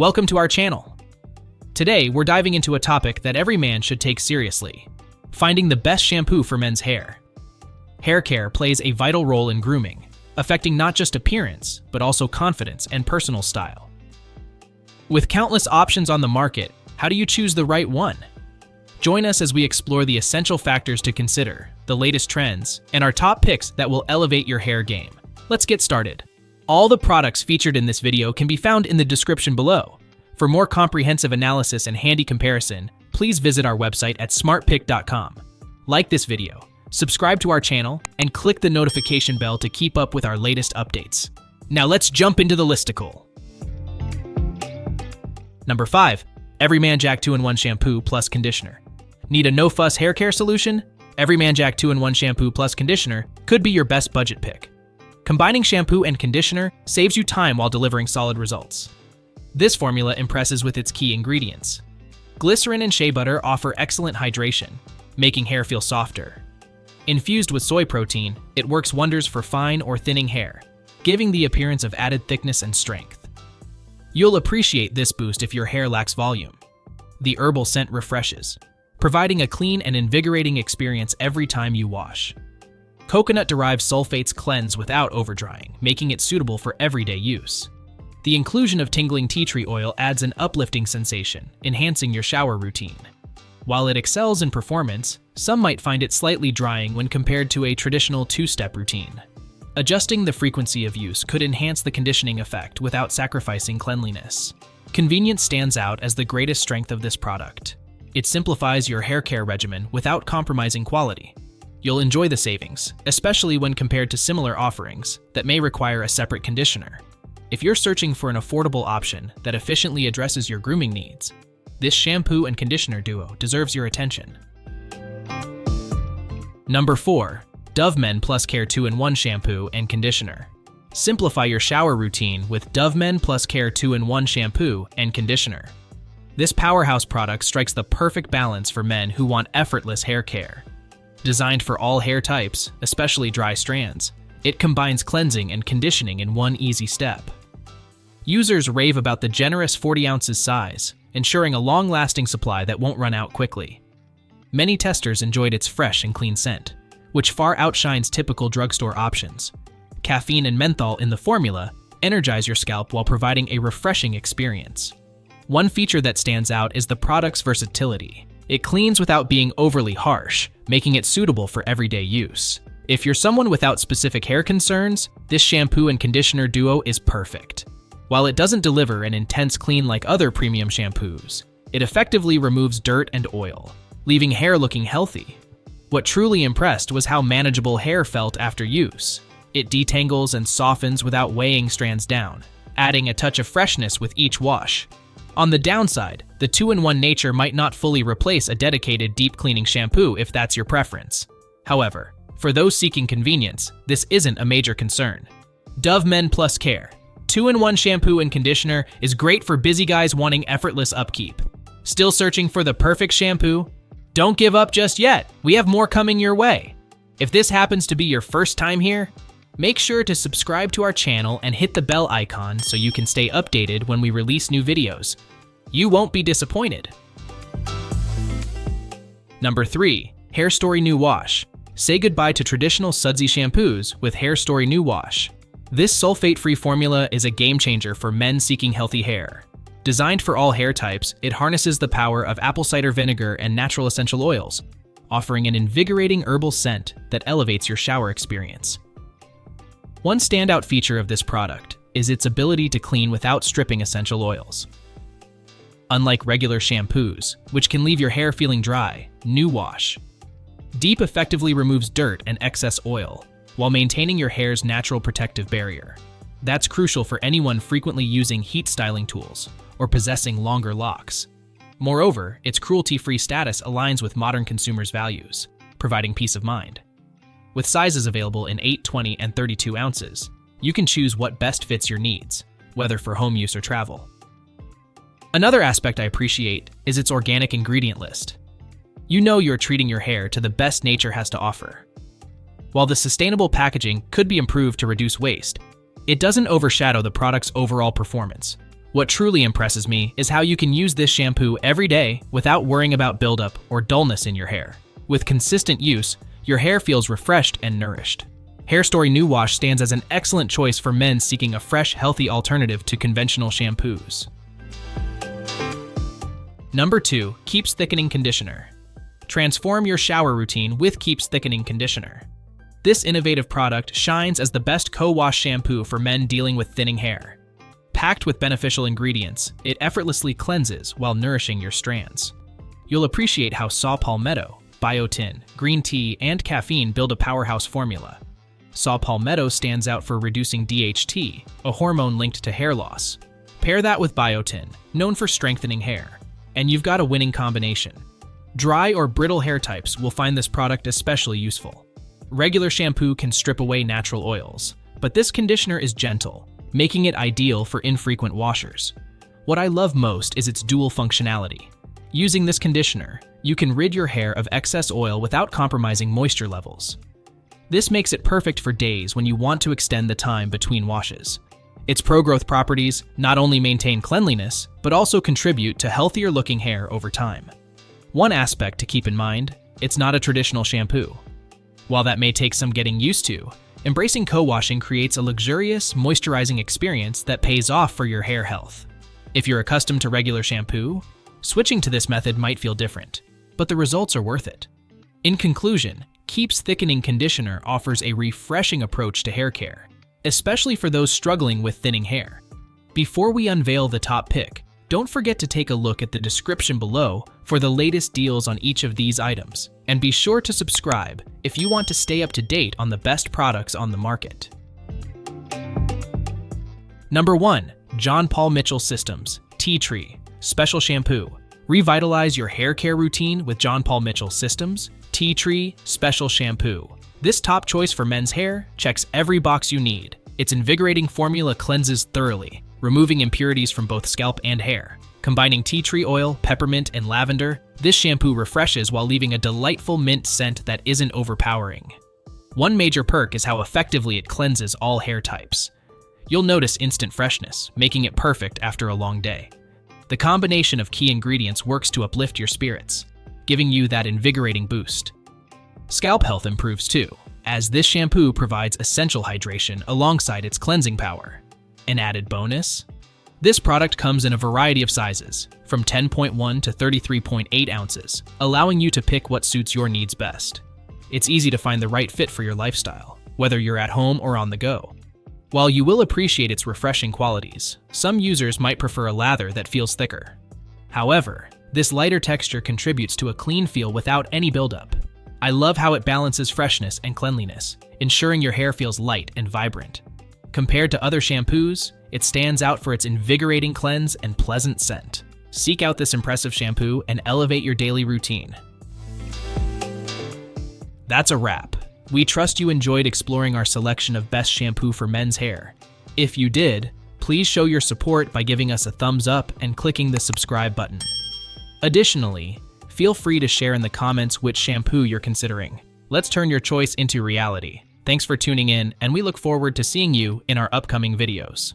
Welcome to our channel. Today, we're diving into a topic that every man should take seriously: finding the best shampoo for men's hair. Hair care plays a vital role in grooming, affecting not just appearance, but also confidence and personal style. With countless options on the market, how do you choose the right one? Join us as we explore the essential factors to consider, the latest trends, and our top picks that will elevate your hair game. Let's get started. All the products featured in this video can be found in the description below. For more comprehensive analysis and handy comparison, please visit our website at smartpick.com. Like this video, subscribe to our channel, and click the notification bell to keep up with our latest updates. Now let's jump into the listicle. Number 5. Everyman Jack 2-in-1 Shampoo Plus Conditioner. Need a no-fuss hair care solution? Everyman Jack 2-in-1 Shampoo Plus Conditioner could be your best budget pick. Combining shampoo and conditioner saves you time while delivering solid results. This formula impresses with its key ingredients. Glycerin and shea butter offer excellent hydration, making hair feel softer. Infused with soy protein, it works wonders for fine or thinning hair, giving the appearance of added thickness and strength. You'll appreciate this boost if your hair lacks volume. The herbal scent refreshes, providing a clean and invigorating experience every time you wash. Coconut-derived sulfates cleanse without overdrying, making it suitable for everyday use. The inclusion of tingling tea tree oil adds an uplifting sensation, enhancing your shower routine. While it excels in performance, some might find it slightly drying when compared to a traditional two-step routine. Adjusting the frequency of use could enhance the conditioning effect without sacrificing cleanliness. Convenience stands out as the greatest strength of this product. It simplifies your hair care regimen without compromising quality. You'll enjoy the savings, especially when compared to similar offerings that may require a separate conditioner. If you're searching for an affordable option that efficiently addresses your grooming needs, this shampoo and conditioner duo deserves your attention. Number 4. Dove Men Plus Care 2-in-1 Shampoo and Conditioner. Simplify your shower routine with Dove Men Plus Care 2-in-1 Shampoo and Conditioner. This powerhouse product strikes the perfect balance for men who want effortless hair care. Designed for all hair types, especially dry strands, it combines cleansing and conditioning in one easy step. Users rave about the generous 40 ounces size, ensuring a long-lasting supply that won't run out quickly. Many testers enjoyed its fresh and clean scent, which far outshines typical drugstore options. Caffeine and menthol in the formula energize your scalp while providing a refreshing experience. One feature that stands out is the product's versatility. It cleans without being overly harsh, making it suitable for everyday use. If you're someone without specific hair concerns, this shampoo and conditioner duo is perfect. While it doesn't deliver an intense clean like other premium shampoos, it effectively removes dirt and oil, leaving hair looking healthy. What truly impressed was how manageable hair felt after use. It detangles and softens without weighing strands down, adding a touch of freshness with each wash. On the downside, the 2-in-1 nature might not fully replace a dedicated deep cleaning shampoo if that's your preference. However, for those seeking convenience, this isn't a major concern. Dove Men Plus Care 2-in-1 Shampoo and Conditioner is great for busy guys wanting effortless upkeep. Still searching for the perfect shampoo? Don't give up just yet. We have more coming your way. If this happens to be your first time here, make sure to subscribe to our channel and hit the bell icon so you can stay updated when we release new videos. You won't be disappointed. Number 3. Hairstory New Wash. Say goodbye to traditional sudsy shampoos with Hairstory New Wash. This sulfate-free formula is a game changer for men seeking healthy hair. Designed for all hair types, it harnesses the power of apple cider vinegar and natural essential oils, offering an invigorating herbal scent that elevates your shower experience. One standout feature of this product is its ability to clean without stripping essential oils. Unlike regular shampoos, which can leave your hair feeling dry, New Wash Deep effectively removes dirt and excess oil, while maintaining your hair's natural protective barrier. That's crucial for anyone frequently using heat styling tools or possessing longer locks. Moreover, its cruelty-free status aligns with modern consumers' values, providing peace of mind. With sizes available in 8, 20, and 32 ounces, you can choose what best fits your needs, whether for home use or travel. Another aspect I appreciate is its organic ingredient list. You know you're treating your hair to the best nature has to offer. While the sustainable packaging could be improved to reduce waste, it doesn't overshadow the product's overall performance. What truly impresses me is how you can use this shampoo every day without worrying about buildup or dullness in your hair. With consistent use, your hair feels refreshed and nourished. Hairstory New Wash stands as an excellent choice for men seeking a fresh, healthy alternative to conventional shampoos. Number 2. Keeps Thickening Conditioner. Transform your shower routine with Keeps Thickening Conditioner. This innovative product shines as the best co-wash shampoo for men dealing with thinning hair. Packed with beneficial ingredients, it effortlessly cleanses while nourishing your strands. You'll appreciate how saw palmetto, biotin, green tea, and caffeine build a powerhouse formula. Saw palmetto stands out for reducing DHT, a hormone linked to hair loss. Pair that with biotin, known for strengthening hair, and you've got a winning combination. Dry or brittle hair types will find this product especially useful. Regular shampoo can strip away natural oils, but this conditioner is gentle, making it ideal for infrequent washers. What I love most is its dual functionality. Using this conditioner, you can rid your hair of excess oil without compromising moisture levels. This makes it perfect for days when you want to extend the time between washes. Its pro-growth properties not only maintain cleanliness, but also contribute to healthier-looking hair over time. One aspect to keep in mind, it's not a traditional shampoo. While that may take some getting used to, embracing co-washing creates a luxurious, moisturizing experience that pays off for your hair health. If you're accustomed to regular shampoo, switching to this method might feel different, but the results are worth it. In conclusion, Keeps Thickening Conditioner offers a refreshing approach to hair care, especially for those struggling with thinning hair. Before we unveil the top pick, don't forget to take a look at the description below for the latest deals on each of these items, and be sure to subscribe if you want to stay up to date on the best products on the market. Number 1. John Paul Mitchell Systems Tea Tree Special Shampoo. Revitalize your hair care routine with John Paul Mitchell Systems Tea Tree Special Shampoo. This top choice for men's hair checks every box you need. Its invigorating formula cleanses thoroughly, removing impurities from both scalp and hair. Combining tea tree oil, peppermint, and lavender, this shampoo refreshes while leaving a delightful mint scent that isn't overpowering. One major perk is how effectively it cleanses all hair types. You'll notice instant freshness, making it perfect after a long day. The combination of key ingredients works to uplift your spirits, giving you that invigorating boost. Scalp health improves too, as this shampoo provides essential hydration alongside its cleansing power. An added bonus? This product comes in a variety of sizes, from 10.1 to 33.8 ounces, allowing you to pick what suits your needs best. It's easy to find the right fit for your lifestyle, whether you're at home or on the go. While you will appreciate its refreshing qualities, some users might prefer a lather that feels thicker. However, this lighter texture contributes to a clean feel without any buildup. I love how it balances freshness and cleanliness, ensuring your hair feels light and vibrant. Compared to other shampoos, it stands out for its invigorating cleanse and pleasant scent. Seek out this impressive shampoo and elevate your daily routine. That's a wrap. We trust you enjoyed exploring our selection of best shampoo for men's hair. If you did, please show your support by giving us a thumbs up and clicking the subscribe button. Additionally, feel free to share in the comments which shampoo you're considering. Let's turn your choice into reality. Thanks for tuning in, and we look forward to seeing you in our upcoming videos.